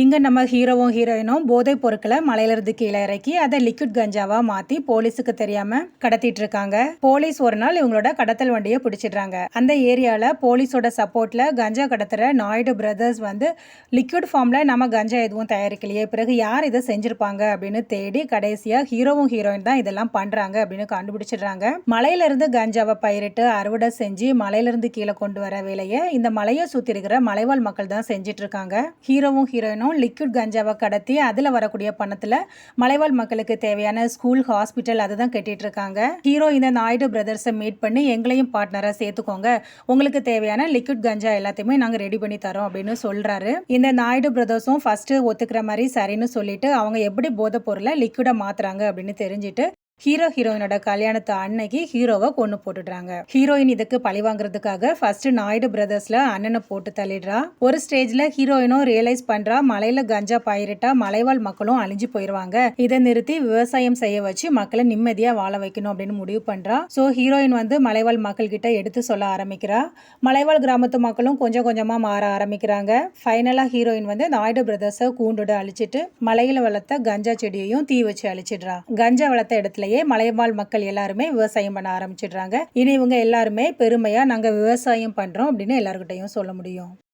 இங்க நம்ம ஹீரோவும் ஹீரோயினும் போதைப் பொருட்களை மலையிலிருந்து கீழே இறக்கி அதை லிக்விட் கஞ்சாவா மாத்தி போலீஸுக்கு தெரியாம கடத்திட்டு இருக்காங்க. போலீஸ் ஒரு நாள் இவங்களோட கடத்தல் வண்டியை பிடிச்சிடுறாங்க. அந்த ஏரியால போலீஸோட சப்போர்ட்ல கஞ்சா கடத்துற நாயுடு பிரதர்ஸ் வந்து லிக்விட் ஃபார்ம்ல நம்ம கஞ்சா எதுவும் தயாரிக்கலையே, பிறகு யார் இதை செஞ்சிருப்பாங்க அப்படின்னு தேடி கடைசியா ஹீரோவும் ஹீரோயின் தான் இதெல்லாம் பண்றாங்க அப்படின்னு கண்டுபிடிச்சிடுறாங்க. மலையில இருந்து கஞ்சாவை பயிரிட்டு அறுவடை செஞ்சு மலையில இருந்து கீழே கொண்டு வர வேலையை இந்த மலையை சுத்தி இருக்கிற மலைவாழ் மக்கள் தான் செஞ்சிட்டு இருக்காங்க. ஹீரோவும் ஹீரோயினும் லிக்விட் கஞ்சாவை கடத்தி அதில் வரக்கூடிய பணத்தில் மலைவாழ் மக்களுக்கு தேவையான ஸ்கூல், ஹாஸ்பிட்டல் அதுதான் கட்டிட்டு இருக்காங்க. ஹீரோ இந்த நாயுடு பிரதர்ஸை மீட் பண்ணி எங்களையும் பார்ட்னராக சேர்த்துக்கோங்க, உங்களுக்கு தேவையான லிக்விட் கஞ்சா எல்லாத்தையுமே நாங்கள் ரெடி பண்ணி தரோம் அப்படின்னு சொல்றாரு. இந்த நாயுடு பிரதர்ஸும் ஃபர்ஸ்ட் ஒத்துக்கிற மாதிரி சரின்னு சொல்லிட்டு அவங்க எப்படி போதைப் பொருளை லிக்விடா மாத்துறாங்க அப்படின்னு தெரிஞ்சுட்டு ஹீரோ ஹீரோயினோட கல்யாணத்தை அன்னைக்கு ஹீரோவை கொண்டு போட்டுடுறாங்க. ஹீரோயின் இதுக்கு பழி வாங்குறதுக்காக ஃபர்ஸ்ட் நாயுடு பிரதர்ஸ்ல அண்ணனை போட்டு தள்ளிடுறா. ஒரு ஸ்டேஜ்ல ஹீரோயினும் ரியலைஸ் பண்றா, மலையில கஞ்சா பயிரிட்டா மலைவாழ் மக்களும் அழிஞ்சு போயிருவாங்க, இதை நிறுத்தி விவசாயம் செய்ய வச்சு மக்களை நிம்மதியா வாழ வைக்கணும் அப்படின்னு முடிவு பண்றா. ஸோ ஹீரோயின் வந்து மலைவாழ் மக்கள் கிட்ட எடுத்து சொல்ல ஆரம்பிக்கிறா. மலைவாழ் கிராமத்து மக்களும் கொஞ்சம் கொஞ்சமா மாற ஆரம்பிக்கிறாங்க. ஃபைனலா ஹீரோயின் வந்து நாயுடு பிரதர்ஸை கூண்டோட அழிச்சிட்டு மலையில வளர்த்த கஞ்சா செடியையும் தீ வச்சு அழிச்சிடுறா. கஞ்சா வளர்த்த இடத்துல மலைவாழ் மக்கள் எல்லாருமே விவசாயம் பண்ண ஆரம்பிச்சிடுறாங்க. இனி இவங்க எல்லாருமே பெருமையா நாங்க விவசாயம் பண்றோம் அப்படின்னு எல்லார்கிட்டையும் சொல்ல முடியும்.